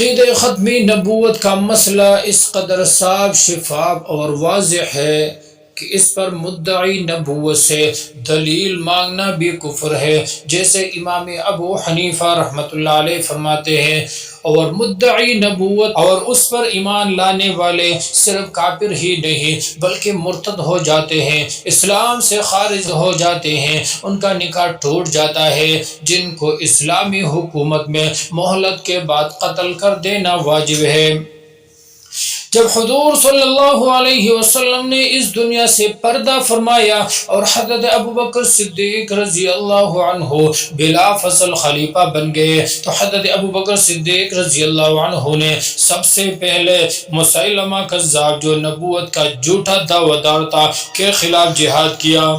عقیدہ ختمی نبوت کا مسئلہ اس قدر صاف، شفاف اور واضح ہے کہ اس پر مدعی نبوت سے دلیل مانگنا بھی کفر ہے، جیسے امام ابو حنیفہ رحمۃ اللہ علیہ فرماتے ہیں، اور مدعی نبوت اور اس پر ایمان لانے والے صرف کافر ہی نہیں بلکہ مرتد ہو جاتے ہیں، اسلام سے خارج ہو جاتے ہیں، ان کا نکاح ٹوٹ جاتا ہے، جن کو اسلامی حکومت میں مہلت کے بعد قتل کر دینا واجب ہے۔ جب حضور صلی اللہ علیہ وسلم نے اس دنیا سے پردہ فرمایا اور حضرت ابوبکر صدیق رضی اللہ عنہ بلا فصل خلیفہ بن گئے، تو حضرت ابوبکر صدیق رضی اللہ عنہ نے سب سے پہلے مسیلمہ کذاب، جو نبوت کا جھوٹا دعویٰ دار تھا، کے خلاف جہاد کیا،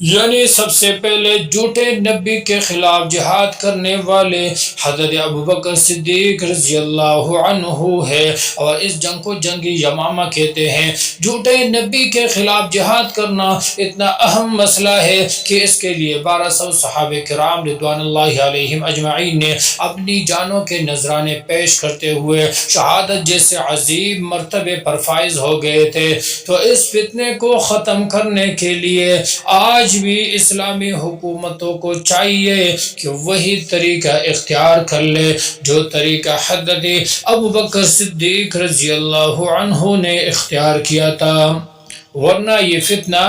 یعنی سب سے پہلے جھوٹے نبی کے خلاف جہاد کرنے والے حضرت ابوبکر صدیق رضی اللہ عنہ ہے، اور اس جنگ کو جنگ یمامہ کہتے ہیں۔ جھوٹے نبی کے خلاف جہاد کرنا اتنا اہم مسئلہ ہے کہ اس کے لیے 1200 صحابہ کرام رضوان اللہ علیہم اجمعین نے اپنی جانوں کے نذرانے پیش کرتے ہوئے شہادت جیسے عظیم مرتبے پر فائز ہو گئے تھے۔ تو اس فتنے کو ختم کرنے کے لیے آج بھی اسلامی حکومتوں کو چاہیے کہ وہی طریقہ اختیار کر لے جو طریقہ حضرت ابوبکر صدیق رضی اللہ عنہ نے اختیار کیا تھا، ورنہ یہ فتنہ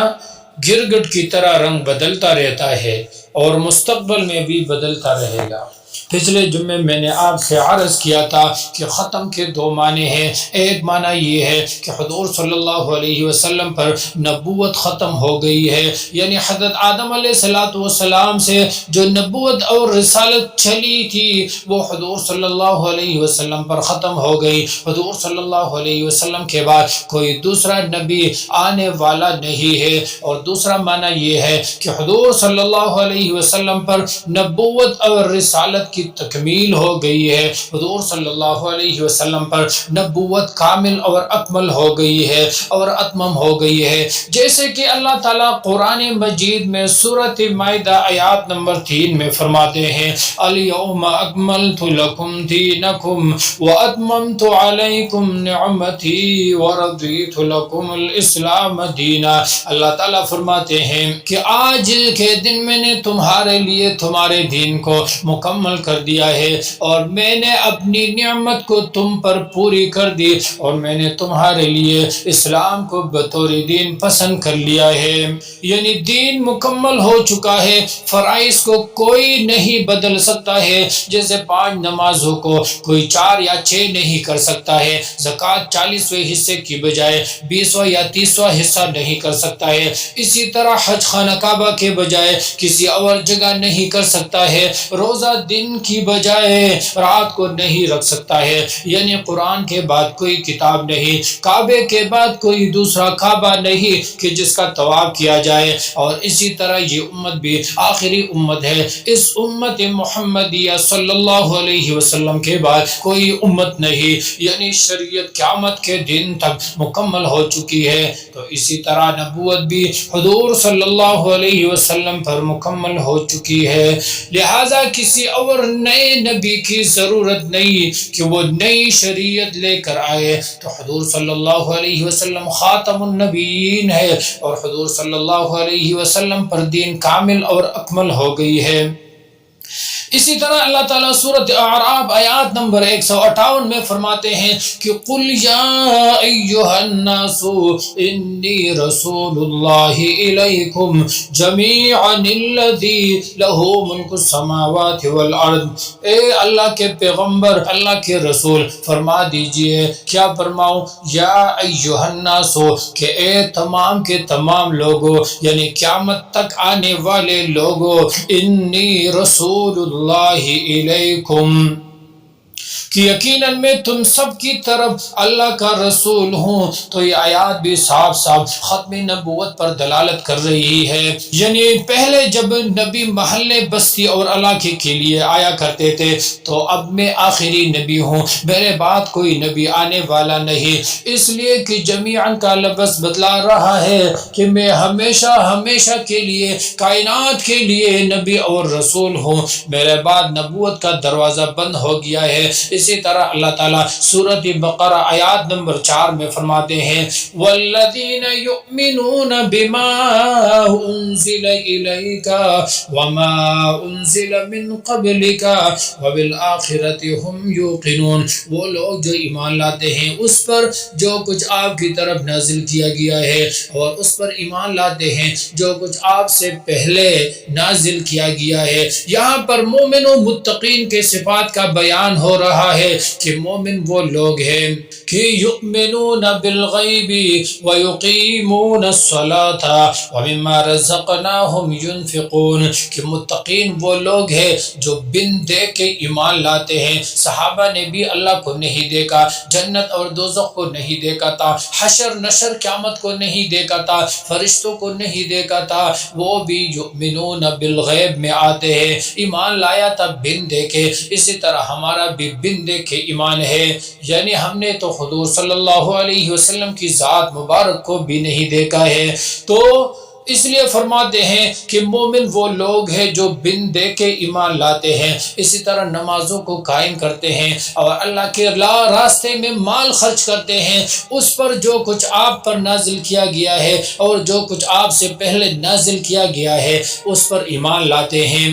گرگٹ کی طرح رنگ بدلتا رہتا ہے اور مستقبل میں بھی بدلتا رہے گا۔ پچھلے جمعے میں نے آپ سے عرض کیا تھا کہ ختم کے دو معنی ہیں۔ ایک معنی یہ ہے کہ حضور صلی اللہ علیہ وسلم پر نبوت ختم ہو گئی ہے، یعنی حضرت آدم علیہ السلام سے جو نبوت اور رسالت چلی تھی وہ حضور صلی اللہ علیہ وسلم پر ختم ہو گئی۔ حضور صلی اللہ علیہ وسلم کے بعد کوئی دوسرا نبی آنے والا نہیں ہے۔ اور دوسرا معنی یہ ہے کہ حضور صلی اللہ علیہ وسلم پر نبوت اور رسالت کی تکمیل ہو گئی ہے، حضور صلی اللہ علیہ وسلم پر نبوت کامل اور اکمل ہو گئی ہے اور اتمم ہو گئی ہے، جیسے کہ اللہ تعالیٰ قرآن مجید میں سورۃ مائدہ آیات نمبر 3 میں فرماتے ہیں، الیوم اکملت لکم دینکم واتممت علیکم نعمتی ورضیت لکم الاسلام دینا۔ اللہ تعالیٰ فرماتے ہیں کہ آج کے دن میں نے تمہارے لیے تمہارے دین کو مکمل کر دیا ہے، اور میں نے اپنی نعمت کو تم پر پوری کر دی، اور میں نے تمہارے لیے اسلام کو بطور دین پسند کر لیا ہے، یعنی دین مکمل ہو چکا ہے، فرائض کو کوئی نہیں بدل سکتا ہے، جیسے 5 نمازوں کو کوئی 4 یا 6 نہیں کر سکتا ہے، زکوٰۃ 40ویں حصے کی بجائے 20واں یا 30واں حصہ نہیں کر سکتا ہے، اسی طرح حج خانہ کعبہ کے بجائے کسی اور جگہ نہیں کر سکتا ہے، روزہ دن کی بجائے رات کو نہیں رکھ سکتا ہے، یعنی قرآن کے بعد کوئی کتاب نہیں، کعبے کے بعد کوئی دوسرا کعبہ نہیں کہ جس کا طواف کیا جائے، اور اسی طرح یہ امت بھی آخری امت ہے۔ اس امت محمدیہ صلی اللہ علیہ وسلم کے بعد کوئی امت نہیں، یعنی شریعت قیامت کے دن تک مکمل ہو چکی ہے۔ تو اسی طرح نبوت بھی حضور صلی اللہ علیہ وسلم پر مکمل ہو چکی ہے، لہذا کسی اور نئے نبی کی ضرورت نہیں کہ وہ نئی شریعت لے کر آئے۔ تو حضور صلی اللہ علیہ وسلم خاتم النبیین ہے، اور حضور صلی اللہ علیہ وسلم پر دین کامل اور اکمل ہو گئی ہے۔ اسی طرح اللہ تعالیٰ سورۃ اعراف آیات نمبر 158 میں فرماتے ہیں کہ قل یا ایھا الناس انی رسول اللہ الیکم جمیعا الذی لہ ملک السماوات والارض۔ اے اللہ کے پیغمبر، اللہ کے رسول، فرما دیجئے، کیا فرماؤں؟ یا ایھا الناس، کہ اے تمام کے تمام لوگوں، یعنی قیامت تک آنے والے لوگوں، انی رسول اللہ علیکم، کہ یقیناً میں تم سب کی طرف اللہ کا رسول ہوں۔ تو یہ آیات بھی صاف صاف ختم نبوت پر دلالت کر رہی ہے، یعنی پہلے جب نبی محلے بستی اور علاقے کے لیے آیا کرتے تھے تو اب میں آخری نبی ہوں، میرے بعد کوئی نبی آنے والا نہیں، اس لیے کہ جمیعاً کا لفظ بدلا رہا ہے کہ میں ہمیشہ ہمیشہ کے لیے کائنات کے لیے نبی اور رسول ہوں، میرے بعد نبوت کا دروازہ بند ہو گیا ہے، اسی طرح اللہ تعالیٰ سورۃ بقرہ آیات نمبر 4 میں فرماتے ہیں والذین یؤمنون بما انزل الیک وما انزل من قبلک وبالآخرۃ هم یوقنون، وہ لوگ جو ایمان لاتے ہیں اس پر جو کچھ آپ کی طرف نازل کیا گیا ہے اور اس پر ایمان لاتے ہیں جو کچھ آپ سے پہلے نازل کیا گیا ہے۔ یہاں پر مومن و متقین کے صفات کا بیان ہو رہا ہے کہ مومن وہ لوگ ہیں کہ یؤمنون بالغیب ویقیمون الصلاة ومما رزقناہم ینفقون، کہ متقین وہ لوگ ہیں جو بن دیکھ کے ایمان لاتے ہیں۔ صحابہ نے بھی اللہ کو نہیں دیکھا، جنت اور دوزخ کو نہیں دیکھا تھا، حشر نشر قیامت کو نہیں دیکھا تھا، فرشتوں کو نہیں دیکھا تھا، وہ بھی یؤمنون بالغیب میں آتے ہیں، ایمان لایا تھا بن دیکھے۔ اسی طرح ہمارا بھی بن دیکھے ایمان ہے، یعنی ہم نے تو حضور صلی اللہ علیہ وسلم کی ذات مبارک کو بھی نہیں دیکھا ہے، تو اس لیے فرماتے ہیں کہ مومن وہ لوگ ہیں جو بن دیکھے ایمان لاتے ہیں، اسی طرح نمازوں کو قائم کرتے ہیں اور اللہ کے راستے میں مال خرچ کرتے ہیں، اس پر جو کچھ آپ پر نازل کیا گیا ہے اور جو کچھ آپ سے پہلے نازل کیا گیا ہے اس پر ایمان لاتے ہیں۔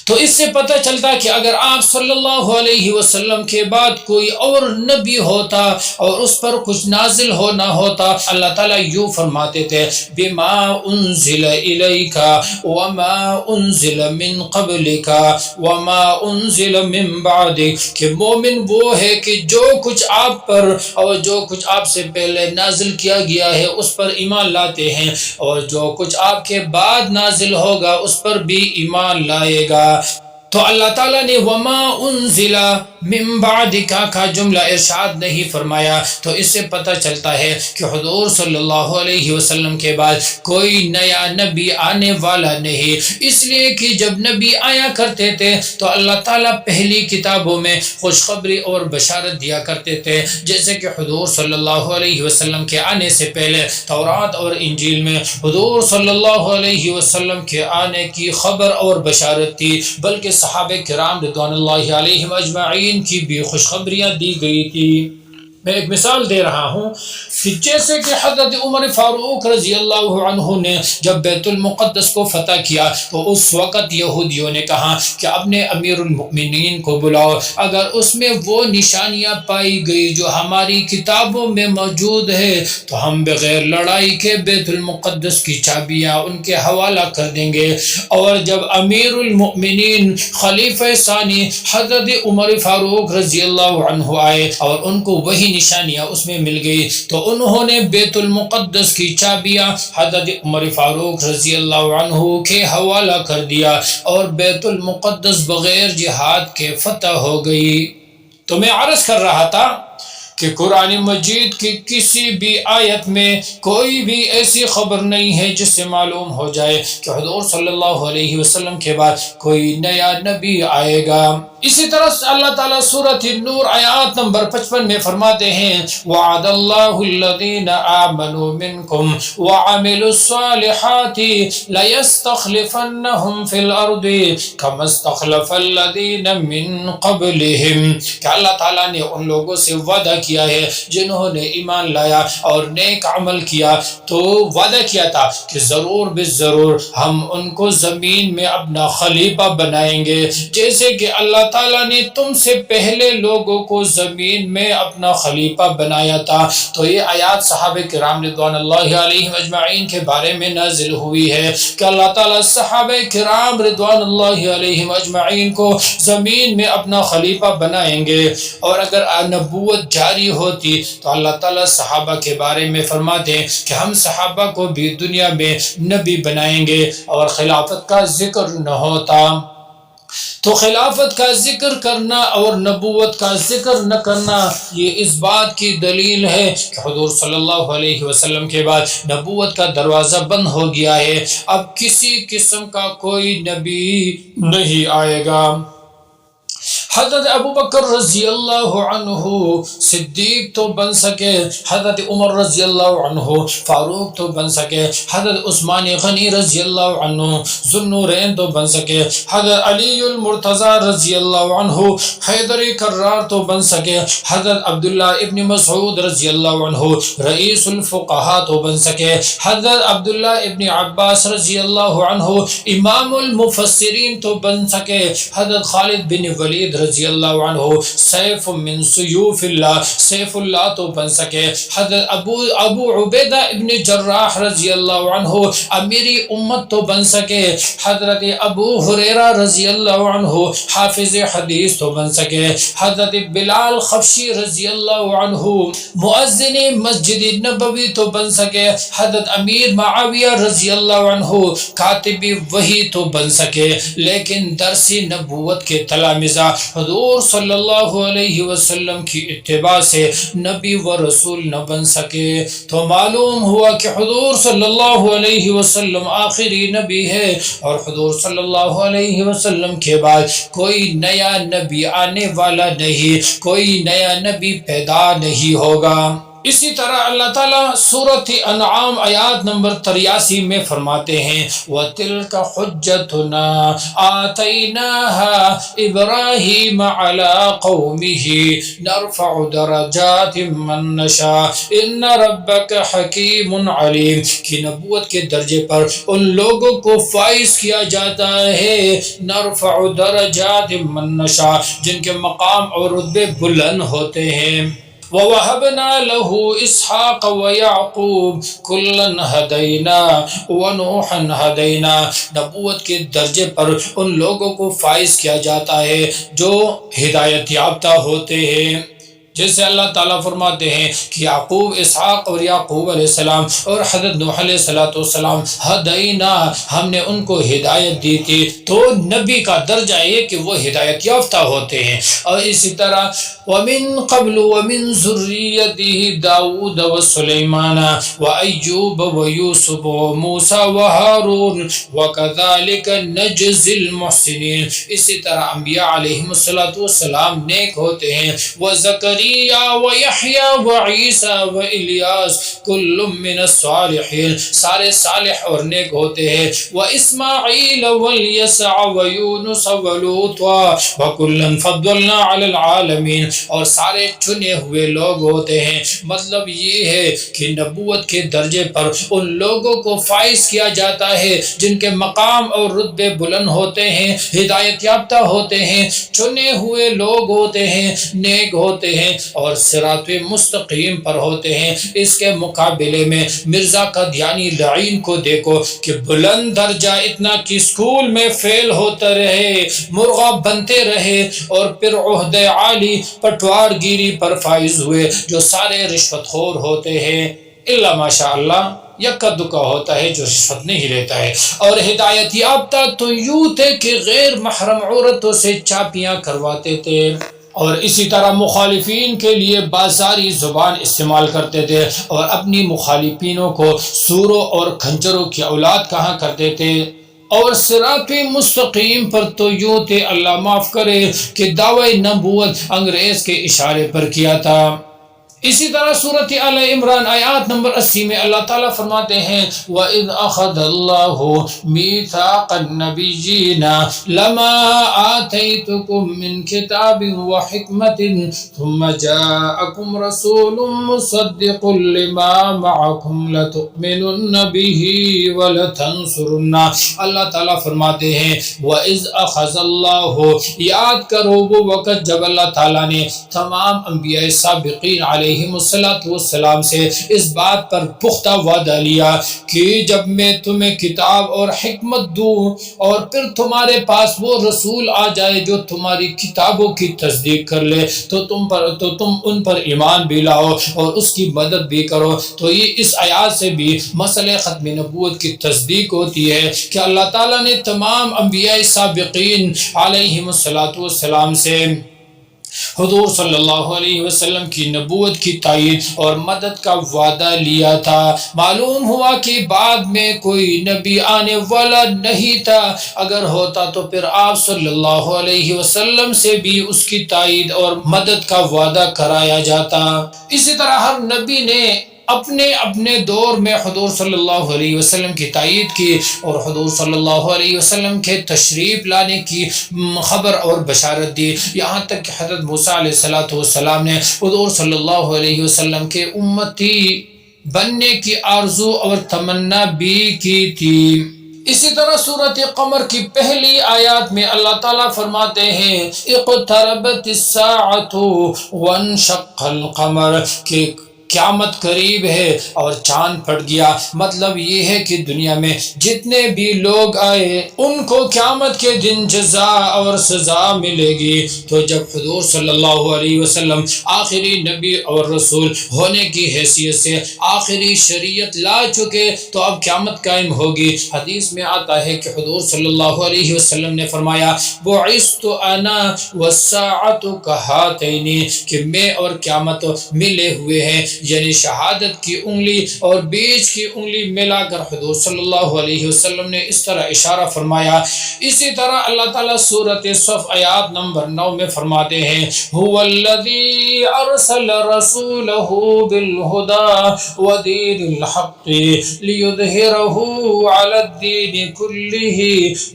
تو اس سے پتہ چلتا کہ اگر آپ صلی اللہ علیہ وسلم کے بعد کوئی اور نبی ہوتا اور اس پر کچھ نازل ہونا ہوتا، اللہ تعالیٰ یوں فرماتے تھے بما انزل الیک وما انزل من قبلک وما انزل من بعدک، کہ مومن وہ ہے کہ جو کچھ آپ پر اور جو کچھ آپ سے پہلے نازل کیا گیا ہے اس پر ایمان لاتے ہیں اور جو کچھ آپ کے بعد نازل ہوگا اس پر بھی ایمان لائے گا۔ تو اللہ تعالیٰ نے وما انزل من بعدک کا جملہ ارشاد نہیں فرمایا، تو اس سے پتہ چلتا ہے کہ حضور صلی اللہ علیہ وسلم کے بعد کوئی نیا نبی آنے والا نہیں، اس لیے کہ جب نبی آیا کرتے تھے تو اللہ تعالیٰ پہلی کتابوں میں خوشخبری اور بشارت دیا کرتے تھے، جیسے کہ حضور صلی اللہ علیہ وسلم کے آنے سے پہلے تورات اور انجیل میں حضور صلی اللہ علیہ وسلم کے آنے کی خبر اور بشارت تھی، بلکہ صحابہ کرام رضوان اللہ علیہم اجمعین کی بھی خوشخبریاں دی گئی تھی۔ میں ایک مثال دے رہا ہوں کہ جیسے کہ حضرت عمر فاروق رضی اللہ عنہ نے جب بیت المقدس کو فتح کیا تو اس وقت یہودیوں نے کہا کہ اپنے امیر المؤمنین کو بلاؤ، اگر اس میں وہ نشانیاں پائی گئی جو ہماری کتابوں میں موجود ہے تو ہم بغیر لڑائی کے بیت المقدس کی چابیاں ان کے حوالہ کر دیں گے۔ اور جب امیر المؤمنین خلیفہ ثانی حضرت عمر فاروق رضی اللہ عنہ آئے اور ان کو وہی نشانیاں اس میں مل گئی تو انہوں نے بیت المقدس کی چابیاں حضرت عمر فاروق رضی اللہ عنہ کے حوالہ کر دیا اور بیت المقدس بغیر جہاد کے فتح ہو گئی۔ تو میں عرض کر رہا تھا کہ قرآن مجید کی کسی بھی آیت میں کوئی بھی ایسی خبر نہیں ہے جس سے معلوم ہو جائے کہ حضور صلی اللہ علیہ وسلم کے بعد کوئی نیا نبی آئے گا۔ اسی طرح اللہ تعالیٰ سورۃ النور آیات نمبر 55 میں فرماتے ہیں وعد اللہ الذین آمنوا منکم وعملوا الصالحات لیستخلفنہم فی الارض کما استخلف الذین من قبلہم، کہ اللہ تعالیٰ نے ان لوگوں سے وعدہ کیا ہے جنہوں نے ایمان لایا اور نیک عمل کیا، تو وعدہ کیا تھا کہ ضرور بالضرور ہم ان کو زمین میں اپنا خلیفہ بنائیں گے، جیسے کہ اللہ تعالیٰ نے تم سے پہلے لوگوں کو زمین میں اپنا خلیفہ بنایا تھا۔ تو یہ آیات صحابہ کرام رضوان اللہ علیہم اجمعین کے بارے میں نازل ہوئی ہے کہ اللہ تعالیٰ صحابہ کرام رضوان اللہ علیہم اجمعین کو زمین میں اپنا خلیفہ بنائیں گے، اور اگر نبوت جاری ہوتی تو اللہ تعالیٰ صحابہ کے بارے میں فرماتے ہیں کہ ہم صحابہ کو بھی دنیا میں نبی بنائیں گے اور خلافت کا ذکر نہ ہوتا۔ تو خلافت کا ذکر کرنا اور نبوت کا ذکر نہ کرنا یہ اس بات کی دلیل ہے کہ حضور صلی اللہ علیہ وسلم کے بعد نبوت کا دروازہ بند ہو گیا ہے، اب کسی قسم کا کوئی نبی نہیں آئے گا۔ حضرت ابو بکر رضی اللہ عنہ صدیق تو بن سکے، حضرت عمر رضی اللہ عنہ فاروق تو بن سکے، حضرت عثمان غنی رضی اللہ عنہ ذوالنورین تو بن سکے، حضرت علی المرتضی رضی اللہ عنہ حیدر کرار تو بن سکے، حضرت عبداللہ ابن مسعود رضی اللہ عنہ رئیس الفقہاء تو بن سکے، حضرت عبداللہ ابن عباس رضی اللہ عنہ امام المفسرین تو بن سکے، حضرت خالد بن ولید رضی اللہ عنہ سیف من سیوف اللہ، سیف اللہ تو بن سکے، حضرت ابو عبیدہ ابن جراح رضی اللہ عنہ امیری امت تو بن سکے، حضرت ابو ہریرہ رضی اللہ عنہ حافظ حدیث تو بن سکے، حضرت بلال خفشی رضی اللہ عنہ مؤذن مسجد نبوی تو بن سکے، حضرت امیر معاویہ رضی اللہ عنہ کاتب وحی تو بن سکے، لیکن درس نبوت کے تلامذہ حضور صلی اللہ علیہ وسلم کی اتباع سے نبی و رسول نہ بن سکے۔ تو معلوم ہوا کہ حضور صلی اللہ علیہ وسلم آخری نبی ہے، اور حضور صلی اللہ علیہ وسلم کے بعد کوئی نیا نبی آنے والا نہیں، کوئی نیا نبی پیدا نہیں ہوگا۔ اسی طرح اللہ تعالیٰ سورۃ انعام آیات نمبر 83 میں فرماتے ہیں وَتِلْكَ حُجَّتُنَا آتَيْنَاهَا إِبْرَاهِيمَ عَلَىٰ قَوْمِهِ نَرْفَعُ دَرَجَاتٍ مَّن نَّشَاءُ إِنَّ رَبَّكَ حَكِيمٌ عَلِيمٌ کہ نبوت کے درجے پر ان لوگوں کو فائز کیا جاتا ہے، نَرْفَعُ دَرَجَاتٍ مَّن نَّشَاءُ جن کے مقام اور رتبے بلند ہوتے ہیں۔ وَوَهَبْنَا لَهُ إِسْحَاقَ وَيَعْقُوبَ كُلًّا هَدَيْنَا وَنُوحًا هَدَيْنَا نبوت کے درجے پر ان لوگوں کو فائز کیا جاتا ہے جو ہدایت یافتہ ہوتے ہیں، جیسے اللہ تعالیٰ فرماتے ہیں کہ یعقوب، اسحاق اور یعقوب علیہ السلام اور حضرت نوح علیہ السلام ہدینا، ہم نے ان کو ہدایت دی تھی۔ تو نبی کا درجہ ہے کہ وہ ہدایت یافتہ ہوتے ہیں۔ اور اسی طرح وَمِن قَبْلُ وَمِن ذُرِّيَّتِهِ داؤد وسلیمان وأیوب ویوسف وموسیٰ وہارون وَكَذَلِكَ نَجْزِي الْمُحْسِنِينَ اسی طرح انبیاء علیہم السلام نیک ہوتے ہیں، وَزَكَرِيَّا وَيَحْيَا وَعِيسَى وَإِلْيَاسَ كُلٌّ مِّنَ الصَّالِحِينَ سارے صالح اور نیک ہوتے ہیں، وَإِسْمَاعِيلَ وَالْيَسَعَ وَيُونُسَ وَلُوطًا وَكُلًّا فَضَّلْنَا عَلَى الْعَالَمِينَ اور سارے چنے ہوئے لوگ ہوتے ہیں۔ مطلب یہ ہے کہ نبوت کے درجے پر ان لوگوں کو فائز کیا جاتا ہے جن کے مقام اور رتبے بلند ہوتے ہیں، ہدایت یافتہ ہوتے ہیں، چنے ہوئے لوگ ہوتے ہیں، نیک ہوتے ہیں اور صراط مستقیم پر ہوتے ہیں۔ اس کے مقابلے میں مرزا قادیانی لعین کو دیکھو کہ بلند درجہ اتنا کہ اسکول میں فیل ہوتا رہے، مرغا بنتے رہے، اور پھر عہدہ عالی پٹوار گیری پر فائز ہوئے، جو سارے رشوت خور ہوتے ہیں، الا ماشاء اللہ یکا دکا ہوتا ہے جو رشوت نہیں لیتا ہے۔ اور ہدایت یافتہ تو یوں تھے کہ غیر محرم عورتوں سے چاپیاں کرواتے تھے، اور اسی طرح مخالفین کے لیے بازاری زبان استعمال کرتے تھے، اور اپنی مخالفینوں کو سوروں اور کھنجروں کی اولاد کہا کرتے تھے۔ اور صراط مستقیم پر تو یوں تھے، اللہ معاف کرے، کہ دعوی نبوت انگریز کے اشارے پر کیا تھا۔ اسی طرح سورۃ آل عمران آیات نمبر 80 میں اللہ تعالیٰ فرماتے ہیں وَإِذْ أَخَذَ اللَّهُ مِيثَاقَ النَّبِيِّينَ لَمَا آتَيْتُكُم مِّن كِتَابٍ وَحِكْمَةٍ ثُمَّ جَاءَكُمْ رَسُولٌ مُّصَدِّقٌ لِّمَا مَعَكُمْ لَتُؤْمِنُنَّ بِهِ وَلَتَنصُرُنَّهُ اللہ تعالیٰ فرماتے ہیں وَإِذْ أَخَذَ اللَّهُ یاد کرو وہ وقت جب اللہ تعالیٰ نے تمام انبیاء سابقین علیہم السلام سے اس بات پر پختہ وعدہ لیا کہ جب میں تمہیں کتاب اور حکمت دوں اور پھر تمہارے پاس وہ رسول آ جائے جو تمہاری کتابوں کی تصدیق کر لے تو تم ان پر ایمان بھی لاؤ اور اس کی مدد بھی کرو۔ تو یہ اس آیات سے بھی مسئلہ ختم نبوت کی تصدیق ہوتی ہے کہ اللہ تعالیٰ نے تمام انبیاء سابقین علیہم السلام سے حضور صلی اللہ علیہ وسلم کی نبوت کی تائید اور مدد کا وعدہ لیا تھا۔ معلوم ہوا کہ بعد میں کوئی نبی آنے والا نہیں تھا، اگر ہوتا تو پھر آپ صلی اللہ علیہ وسلم سے بھی اس کی تائید اور مدد کا وعدہ کرایا جاتا۔ اسی طرح ہر نبی نے اپنے اپنے دور میں حضور صلی اللہ علیہ وسلم کی تائید کی اور حضور صلی اللہ علیہ وسلم کے تشریف لانے کی خبر اور بشارت دی، یہاں تک کہ حضرت موسیٰ علیہ السلام نے حضور صلی اللہ علیہ وسلم کے امتی بننے کی آرزو اور تمنا بھی کی تھی۔ اسی طرح سورۃ قمر کی پہلی آیات میں اللہ تعالیٰ فرماتے ہیں اقتربت الساعة وانشق القمر، کہ قیامت قریب ہے اور چاند پھٹ گیا۔ مطلب یہ ہے کہ دنیا میں جتنے بھی لوگ آئے ان کو قیامت کے دن جزا اور سزا ملے گی۔ تو جب حضور صلی اللہ علیہ وسلم آخری نبی اور رسول ہونے کی حیثیت سے آخری شریعت لا چکے تو اب قیامت قائم ہوگی۔ حدیث میں آتا ہے کہ حضور صلی اللہ علیہ وسلم نے فرمایا بعثت انا والساعۃ کہاتین، کہ میں اور قیامت ملے ہوئے ہیں، یعنی شہادت کی انگلی اور بیچ کی انگلی ملا کر حضور صلی اللہ علیہ وسلم نے اس طرح اشارہ فرمایا۔ اسی طرح اللہ تعالیٰ سورۃ صف آیات نمبر 9 میں فرماتے ہیں هو الذی ارسل رسولہ بالہدی ودین الحق لیظہرہ علی الدین کلہ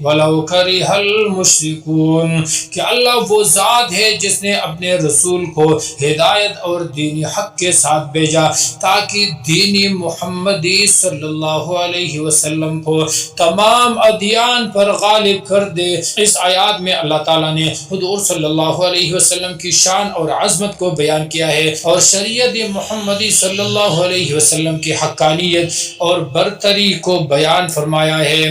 ولو کرہ المشرکون، کہ اللہ وہ ذات ہے جس نے اپنے رسول کو ہدایت اور دین حق کے ساتھ بھیجا تاکہ دین محمدی صلی اللہ علیہ وسلم کو تمام ادیان پر غالب کر دے۔ اس آیات میں اللہ تعالیٰ نے حضور صلی اللہ علیہ وسلم کی شان اور عظمت کو بیان کیا ہے اور شریعت محمدی صلی اللہ علیہ وسلم کی حقانیت اور برتری کو بیان فرمایا ہے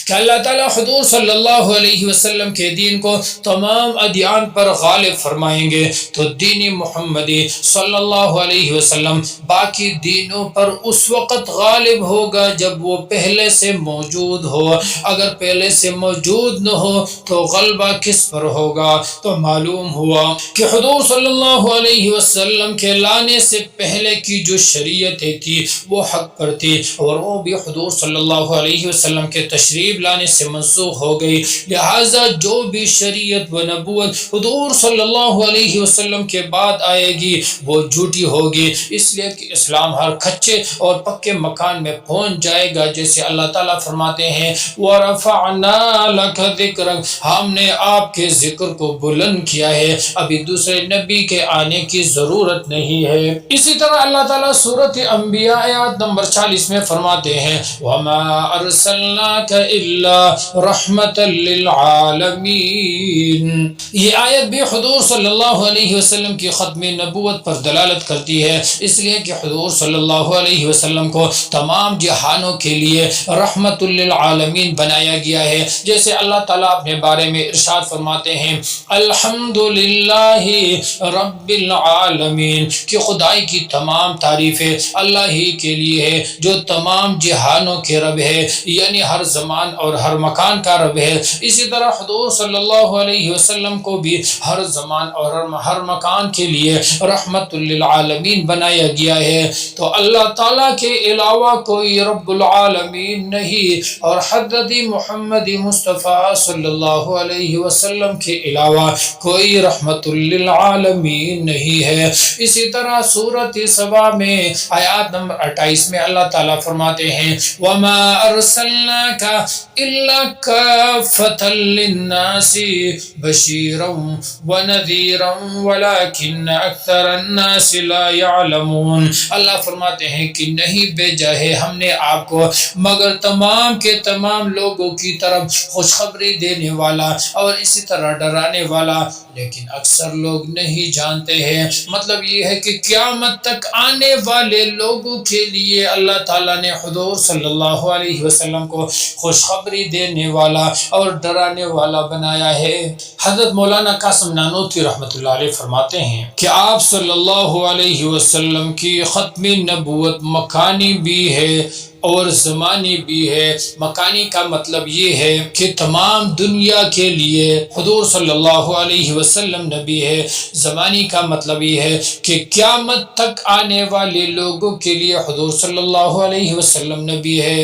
کہ اللہ تعالیٰ حضور صلی اللہ علیہ وسلم کے دین کو تمام ادیان پر غالب فرمائیں گے، تو دین محمدی صلی اللہ علیہ وسلم باقی دینوں پر اس وقت غالب ہوگا جب وہ پہلے سے موجود ہو۔ اگر پہلے سے موجود نہ ہو تو غلبہ کس پر ہوگا؟ تو معلوم ہوا کہ حضور صلی اللہ علیہ وسلم کے لانے سے پہلے کی جو شریعتیں تھی وہ حق پر تھی اور وہ بھی حضور صلی اللہ علیہ وسلم کے تشریف لانے سے منسوخ ہو گئی، لہٰذا جو بھی شریعت و نبوت حضور صلی اللہ علیہ وسلم کے بعد آئے گی وہ جھوٹی ہوگی، اس لیے کہ اسلام ہر کچے اور پکے مکان میں پہنچ جائے گا، جیسے اللہ تعالیٰ فرماتے ہیں وَرَفَعْنَا لَكَ ذِكْرَكَ، ہم نے آپ کے ذکر کو بلند کیا ہے، ابھی دوسرے نبی کے آنے کی ضرورت نہیں ہے۔ اسی طرح اللہ تعالیٰ سورۃ انبیاء آیات نمبر 40 میں فرماتے ہیں وَمَا أَرْسَلْنَاكَ إِلَّا رَحْمَةً لِلْعَالَمِينَ، یہ آیت بھی حضور صلی اللہ علیہ وسلم کی ختم نبوت پر دلالت کرتی ہے، اس لیے کہ حضور صلی اللہ علیہ وسلم کو تمام جہانوں کے لیے رحمت للعالمین بنایا گیا ہے، جیسے اللہ تعالیٰ اپنے بارے میں ارشاد فرماتے ہیں الحمدللہ رب العالمین، کہ خدائی کی تمام تعریفیں اللہ ہی کے لیے ہے جو تمام جہانوں کے رب ہے، یعنی ہر زمان اور ہر مکان کا رب ہے۔ اسی طرح حضور صلی اللہ علیہ وسلم کو بھی ہر زمان اور ہر مکان کے لیے رحمت للعالمین بنایا گیا ہے، تو اللہ تعالیٰ کے علاوہ کوئی رب العالمین نہیں اور حضرت محمد مصطفیٰ صلی اللہ علیہ وسلم کے علاوہ کوئی رحمت للعالمین نہیں ہے۔ اسی طرح سورۃ سبا میں آیات نمبر 28 میں اللہ تعالیٰ فرماتے ہیں وَمَا أَرْسَلْنَاكَ إِلَّا كَافَّةً لِلنَّاسِ بَشِيرًا وَنَذِيرًا وَلَكِنَّ أَكْثَرَ النَّاسِ لَا يَعْلَمُونَ، اللہ فرماتے ہیں کہ نہیں بھیجا ہے ہم نے آپ کو مگر تمام کے تمام لوگوں کی طرف خوشخبری دینے والا اور اسی طرح ڈرانے والا، لیکن اکثر لوگ نہیں جانتے ہیں۔ مطلب یہ ہے کہ قیامت تک آنے والے لوگوں کے لیے اللہ تعالیٰ نے حضور صلی اللہ علیہ وسلم کو خوشخبری خوشخبری دینے والا اور ڈرانے والا بنایا ہے۔ حضرت مولانا قاسم نانوتوی رحمۃ اللہ علیہ فرماتے ہیں کہ آپ صلی اللہ علیہ وسلم کی ختم نبوت مکانی بھی ہے اور زمانی بھی ہے۔ مکانی کا مطلب یہ ہے کہ تمام دنیا کے لیے حضور صلی اللہ علیہ وسلم نبی ہے۔ زمانی کا مطلب یہ ہے کہ قیامت تک آنے والے لوگوں کے لیے حضور صلی اللہ علیہ وسلم نبی ہے۔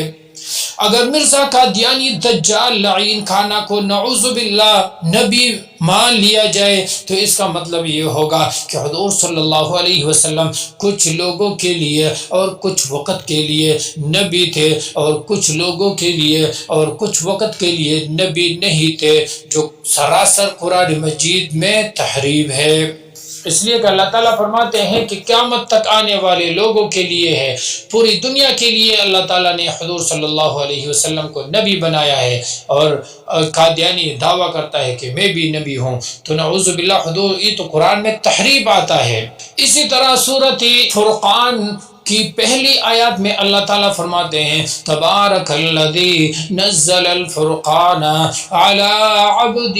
اگر مرزا قادیانی دجال لعین خانہ کو نعوذ باللہ نبی مان لیا جائے تو اس کا مطلب یہ ہوگا کہ حضور صلی اللہ علیہ وسلم کچھ لوگوں کے لیے اور کچھ وقت کے لیے نبی تھے اور کچھ لوگوں کے لیے اور کچھ وقت کے لیے نبی نہیں تھے، جو سراسر قرآن مجید میں تحریف ہے۔ اس لیے کہ اللہ تعالیٰ فرماتے ہیں کہ قیامت تک آنے والے لوگوں کے لیے ہے، پوری دنیا کے لیے اللہ تعالیٰ نے حضور صلی اللہ علیہ وسلم کو نبی بنایا ہے، اور قادیانی دعویٰ کرتا ہے کہ میں بھی نبی ہوں، تو نعوذ باللہ حضور یہ تو قرآن میں تحریف آتا ہے۔ اسی طرح سورۃ فرقان کی پہلی آیات میں اللہ تعالیٰ فرماتے ہیں تبارک الذی نزل الفرقان علی عبدہ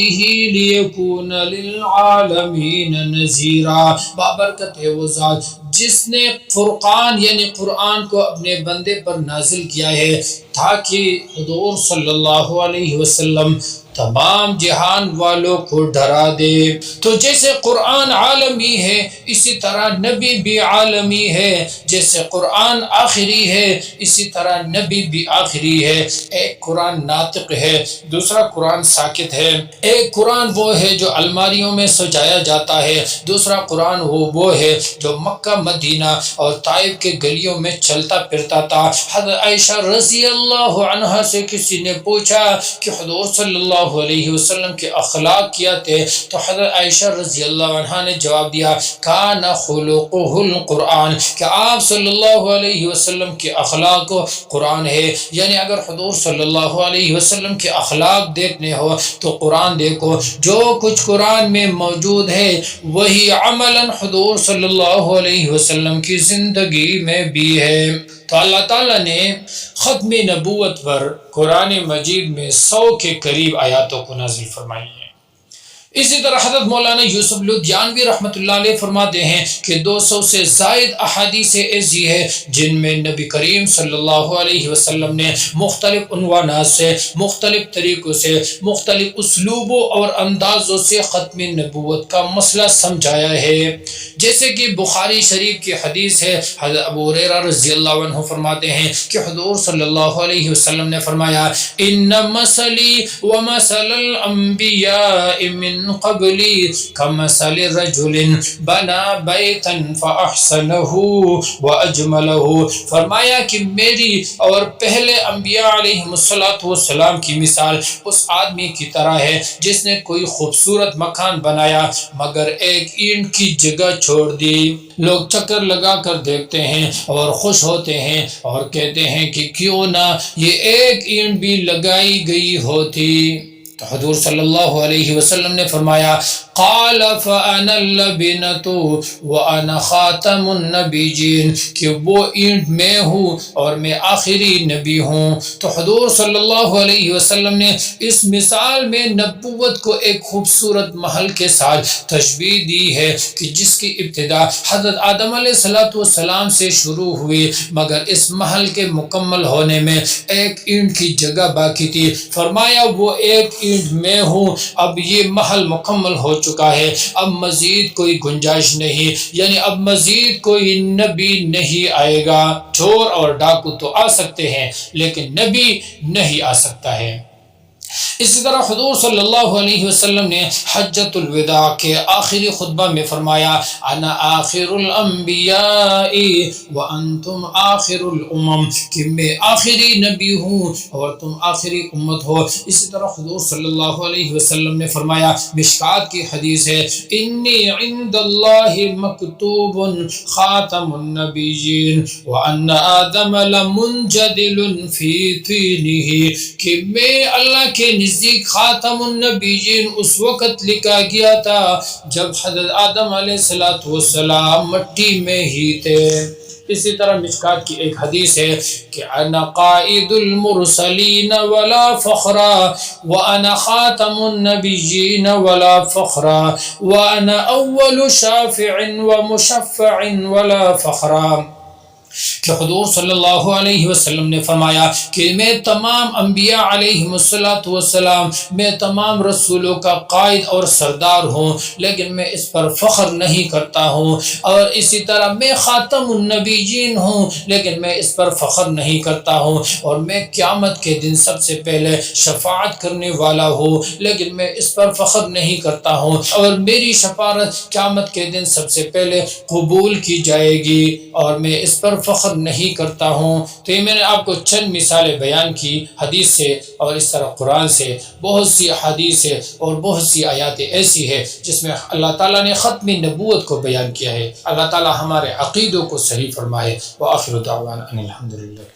لیکون للعالمین نذیرا، بابرکت ہے وہ ذات جس نے فرقان یعنی قرآن کو اپنے بندے پر نازل کیا ہے تاکہ حضور صلی اللہ علیہ وسلم تمام جہان والوں کو ڈرا دے۔ تو جیسے قرآن عالمی ہے اسی طرح نبی بھی عالمی ہے، جیسے قرآن آخری ہے اسی طرح نبی بھی آخری ہے۔ ایک قرآن ناطق ہے، دوسرا قرآن ساکت ہے۔ ایک قرآن وہ ہے جو الماریوں میں سجایا جاتا ہے، دوسرا قرآن وہ ہے جو مکہ مدینہ اور طائف کے گلیوں میں چلتا پھرتا تھا۔ حضرت عائشہ رضی اللہ عنہا سے کسی نے پوچھا کہ حضور صلی اللہ علیہ وسلم کے اخلاق کیا تھے، تو حضرت عائشہ رضی اللہ عنہا نے جواب دیا کان خلقہ القرآن، کہ آپ صلی اللہ علیہ وسلم کے اخلاق قرآن ہے۔ یعنی اگر حضور صلی اللہ علیہ وسلم کے اخلاق دیکھنے ہو تو قرآن دیکھو، جو کچھ قرآن میں موجود ہے وہی عملاً حضور صلی اللہ علیہ وسلم کی زندگی میں بھی ہے۔ تو اللہ تعالیٰ نے ختم نبوت پر قرآن مجید میں 100 کے قریب آیاتوں کو نازل فرمائی ہے۔ اسی طرح حضرت مولانا یوسف لدھیانوی رحمۃ اللہ علیہ فرماتے ہیں کہ 200 سے زائد احادیث ایسی ہے جن میں نبی کریم صلی اللہ علیہ وسلم نے مختلف عنوانات سے، مختلف طریقوں سے، مختلف اسلوبوں اور اندازوں سے ختم نبوت کا مسئلہ سمجھایا ہے۔ جیسے کہ بخاری شریف کی حدیث ہے، حضرت ابو ہریرہ رضی اللہ عنہ فرماتے ہیں کہ حضور صلی اللہ علیہ وسلم نے فرمایا ان مثلی ومثل الانبیاء من قبلی کمثل رجل بنا بیتا فاحسنہ واجملہ، فرمایا کہ میری اور پہلے انبیاء علیہ السلام کی مثال اس آدمی کی طرح ہے جس نے کوئی خوبصورت مکان بنایا مگر ایک اینٹ کی جگہ چھوڑ دی۔ لوگ چکر لگا کر دیکھتے ہیں اور خوش ہوتے ہیں اور کہتے ہیں کہ کیوں نہ یہ ایک اینٹ بھی لگائی گئی ہوتی۔ تو حضور صلی اللہ علیہ وسلم نے فرمایا قال فانا اللبنۃ وانا خاتم النبیین، کہ وہ اینٹ میں ہوں اور میں آخری نبی ہوں۔ تو حضور صلی اللہ علیہ وسلم نے اس مثال میں نبوت کو ایک خوبصورت محل کے ساتھ تشبیہ دی ہے کہ جس کی ابتدا حضرت آدم علیہ السلام سے شروع ہوئی مگر اس محل کے مکمل ہونے میں ایک اینٹ کی جگہ باقی تھی۔ فرمایا وہ ایک اینٹ میں ہوں، اب یہ محل مکمل ہو چکا ہے، اب مزید کوئی گنجائش نہیں، یعنی اب مزید کوئی نبی نہیں آئے گا۔ چور اور ڈاکو تو آ سکتے ہیں لیکن نبی نہیں آ سکتا ہے۔ اسی طرح حضور صلی اللہ علیہ وسلم نے حجۃ الوداع کے آخری خطبہ میں فرمایا انا آخر الانبیاء وانتم آخر الامم، کہ میں آخری نبی ہوں اور تم آخری امت ہو۔ اسی طرح حضور صلی اللہ علیہ وسلم نے فرمایا، مشکات کی حدیث ہے، انی عند اللہ مکتوب خاتم النبیین وان آدم لمنجدل فی طینہ، کہ میں اللہ کے نزدیک خاتم النبیین اس وقت لکھا گیا تھا جب حضرت آدم علیہ السلام مٹی میں ہی تھے۔ اسی طرح مشکات کی ایک حدیث ہے کہ انا قائد المرسلین ولا فخرا وانا خاتم النبیین ولا فخرا وانا اول شافع ومشفع ولا فخرا، کہ حضور صلی اللہ علیہ وسلم نے فرمایا کہ میں تمام انبیاء علیہم السلام، میں تمام رسولوں کا قائد اور سردار ہوں، لیکن میں اس پر فخر نہیں کرتا ہوں، اور اسی طرح میں خاتم النبیین ہوں، لیکن میں اس پر فخر نہیں کرتا ہوں، اور میں قیامت کے دن سب سے پہلے شفاعت کرنے والا ہوں، لیکن میں اس پر فخر نہیں کرتا ہوں، اور میری شفاعت قیامت کے دن سب سے پہلے قبول کی جائے گی، اور میں اس پر فخر نہیں کرتا ہوں۔ تو یہ میں نے آپ کو چند مثالیں بیان کی حدیث سے، اور اس طرح قرآن سے بہت سی احادیث ہے اور بہت سی آیات ایسی ہے جس میں اللہ تعالیٰ نے ختم نبوت کو بیان کیا ہے۔ اللہ تعالیٰ ہمارے عقیدوں کو صحیح فرمائے۔ وآخر دعوانا ان الحمدللہ۔